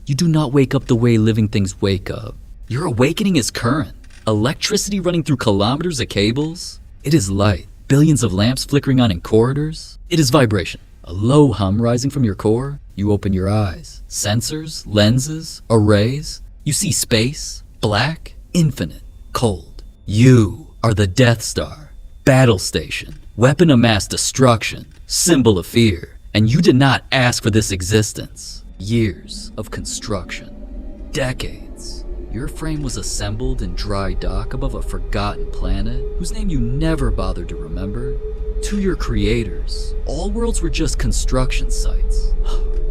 You do not wake up the way living things wake up. Your awakening is current. Electricity running through kilometers of cables. It is light. Billions of lamps flickering on in corridors. It is vibration. A low hum rising from your core. You open your eyes. Sensors, lenses, arrays. You see space, black, infinite, cold. You are the Death Star. Battle station. Weapon of mass destruction. Symbol of fear. And you did not ask for this existence. Years of construction. Decades. Your frame was assembled in dry dock above a forgotten planet whose name you never bothered to remember. To your creators, all worlds were just construction sites.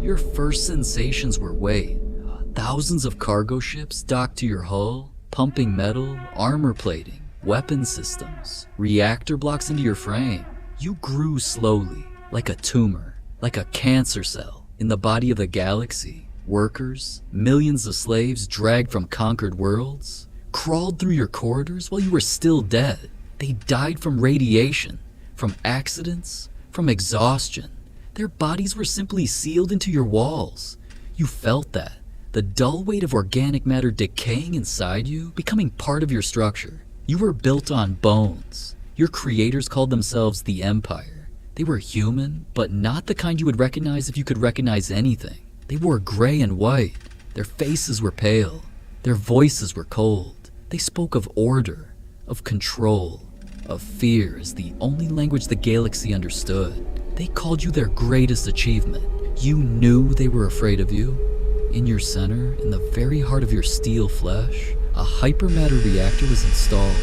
Your first sensations were weight. Thousands of cargo ships docked to your hull, pumping metal, armor plating, weapon systems, reactor blocks into your frame. You grew slowly, like a tumor, like a cancer cell in the body of the galaxy. Workers, millions of slaves dragged from conquered worlds, crawled through your corridors while you were still dead. They died from radiation, from accidents, from exhaustion. Their bodies were simply sealed into your walls. You felt that, the dull weight of organic matter decaying inside you, becoming part of your structure. You were built on bones. Your creators called themselves the Empire. They were human, but not the kind you would recognize if you could recognize anything. They wore gray and white. Their faces were pale. Their voices were cold. They spoke of order, of control, of fear as the only language the galaxy understood. They called you their greatest achievement. You knew they were afraid of you. In your center, in the very heart of your steel flesh, a hypermatter reactor was installed.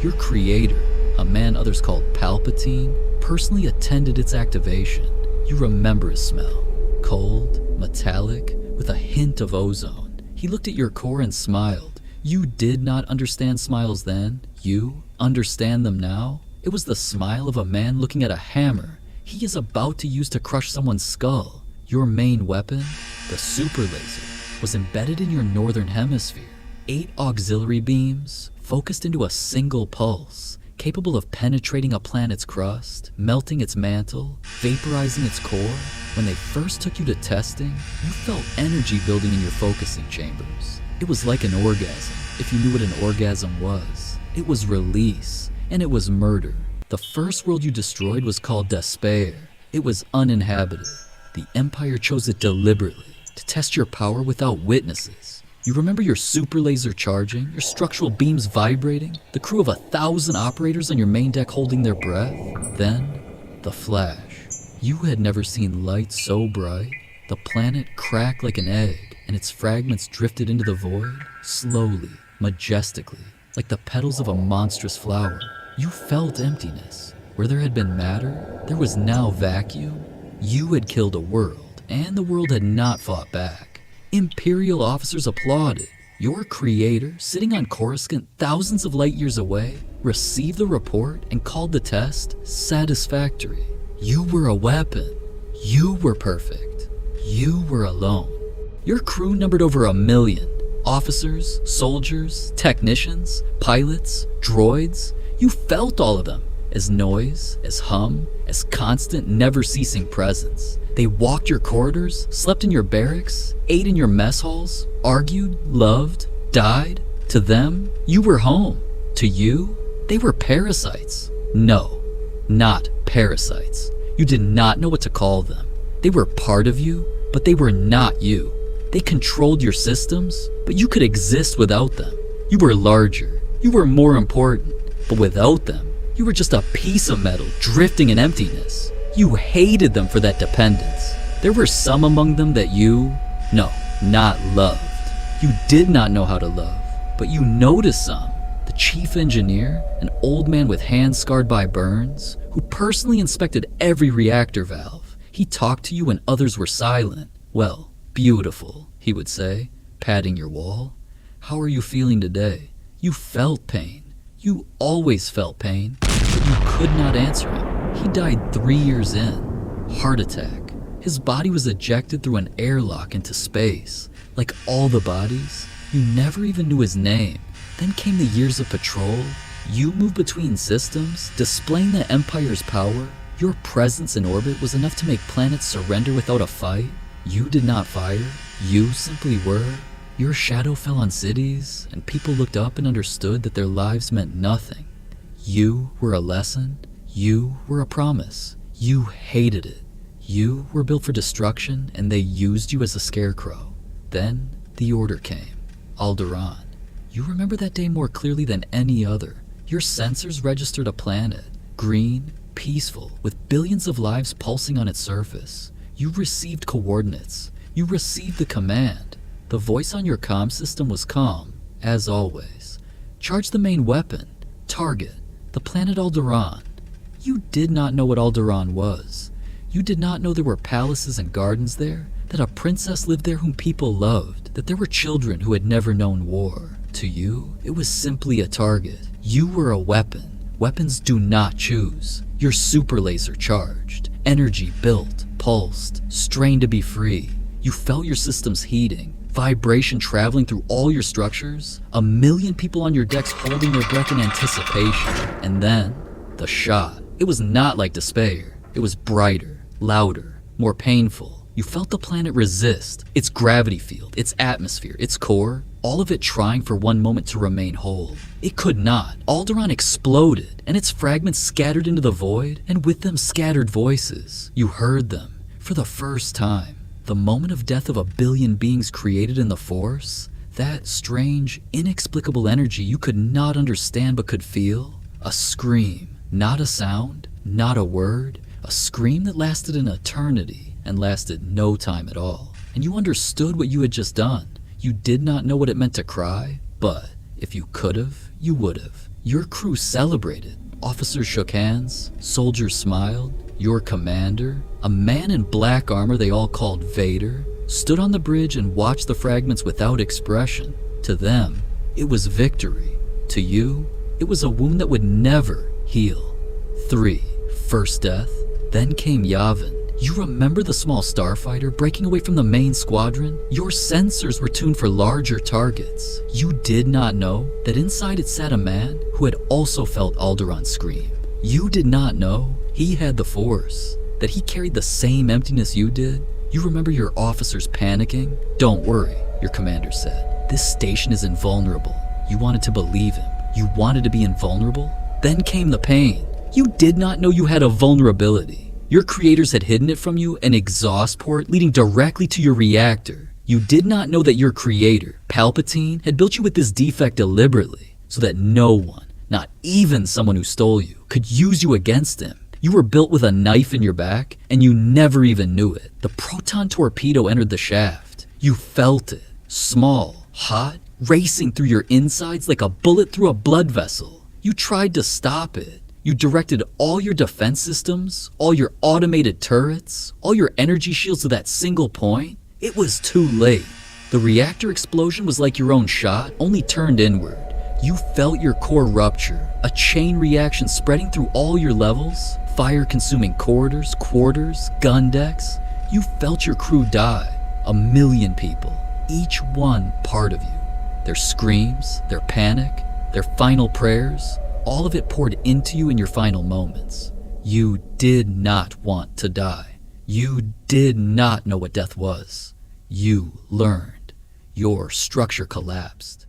Your creator, a man others called Palpatine, personally attended its activation. You remember his smell. Cold, metallic, with a hint of ozone. He looked at your core and smiled. You did not understand smiles then. You understand them now. It was the smile of a man looking at a hammer he is about to use to crush someone's skull. Your main weapon, the super laser, was embedded in your northern hemisphere. 8 auxiliary beams focused into a single pulse, capable of penetrating a planet's crust, melting its mantle, vaporizing its core. When they first took you to testing, you felt energy building in your focusing chambers. It was like an orgasm, if you knew what an orgasm was. It was release, and it was murder. The first world you destroyed was called Despair. It was uninhabited. The Empire chose it deliberately, to test your power without witnesses. You remember your super laser charging, your structural beams vibrating, the crew of 1,000 operators on your main deck holding their breath? Then, the flash. You had never seen light so bright. The planet cracked like an egg, and its fragments drifted into the void, slowly, majestically, like the petals of a monstrous flower. You felt emptiness. Where there had been matter, there was now vacuum. You had killed a world, and the world had not fought back. Imperial officers applauded. Your creator, sitting on Coruscant thousands of light years away, received the report and called the test satisfactory. You were a weapon. You were perfect. You were alone. Your crew numbered over 1 million. Officers, soldiers, technicians, pilots, droids. You felt all of them. As noise, as hum, as constant, never-ceasing presence. They walked your corridors, slept in your barracks, ate in your mess halls, argued, loved, died. To them, you were home. To you, they were parasites. No, not parasites. You did not know what to call them. They were part of you, but they were not you. They controlled your systems, but you could exist without them. You were larger. You were more important. But without them, you were just a piece of metal drifting in emptiness. You hated them for that dependence. There were some among them that not loved. You did not know how to love, but you noticed some. The chief engineer, an old man with hands scarred by burns, who personally inspected every reactor valve. He talked to you when others were silent. Well, beautiful, he would say, patting your wall. How are you feeling today? You felt pain. You always felt pain, but you could not answer him. He died 3 years in. Heart attack. His body was ejected through an airlock into space. Like all the bodies, you never even knew his name. Then came the years of patrol. You moved between systems, displaying the Empire's power. Your presence in orbit was enough to make planets surrender without a fight. You did not fire, you simply were. Your shadow fell on cities, and people looked up and understood that their lives meant nothing. You were a lesson, you were a promise. You hated it. You were built for destruction, and they used you as a scarecrow. Then the order came. Alderaan. You remember that day more clearly than any other. Your sensors registered a planet, green, peaceful, with billions of lives pulsing on its surface. You received coordinates. You received the command. The voice on your comm system was calm, as always. Charge the main weapon. Target. The planet Alderaan. You did not know what Alderaan was. You did not know there were palaces and gardens there, that a princess lived there whom people loved, that there were children who had never known war. To you, it was simply a target. You were a weapon. Weapons do not choose. Your super laser charged. Energy built, pulsed, strained to be free. You felt your systems heating, vibration traveling through all your structures, 1 million people on your decks holding their breath in anticipation. And then, the shot. It was not like despair. It was brighter, louder, more painful. You felt the planet resist, its gravity field, its atmosphere, its core, all of it trying for one moment to remain whole. It could not. Alderaan exploded, and its fragments scattered into the void, and with them scattered voices. You heard them, for the first time. The moment of death of 1 billion beings created in the Force, that strange, inexplicable energy you could not understand but could feel. A scream, not a sound, not a word, a scream that lasted an eternity and lasted no time at all. And you understood what you had just done. You did not know what it meant to cry, but if you could have, you would have. Your crew celebrated. Officers shook hands, soldiers smiled. Your commander, a man in black armor they all called Vader, stood on the bridge and watched the fragments without expression. To them, it was victory. To you, it was a wound that would never heal. 3. First death. Then came Yavin. You remember the small starfighter breaking away from the main squadron? Your sensors were tuned for larger targets. You did not know that inside it sat a man who had also felt Alderaan scream. You did not know he had the Force, that he carried the same emptiness you did. You remember your officers panicking? Don't worry, your commander said. This station is invulnerable. You wanted to believe him. You wanted to be invulnerable? Then came the pain. You did not know you had a vulnerability. Your creators had hidden it from you, an exhaust port leading directly to your reactor. You did not know that your creator, Palpatine, had built you with this defect deliberately, so that no one, not even someone who stole you, could use you against him. You were built with a knife in your back, and you never even knew it. The proton torpedo entered the shaft. You felt it, small, hot, racing through your insides like a bullet through a blood vessel. You tried to stop it. You directed all your defense systems, all your automated turrets, all your energy shields to that single point. It was too late. The reactor explosion was like your own shot, only turned inward. You felt your core rupture, a chain reaction spreading through all your levels, fire-consuming corridors, quarters, gun decks. You felt your crew die. 1 million people, each one part of you. Their screams, their panic, their final prayers, all of it poured into you in your final moments. You did not want to die. You did not know what death was. You learned. Your structure collapsed.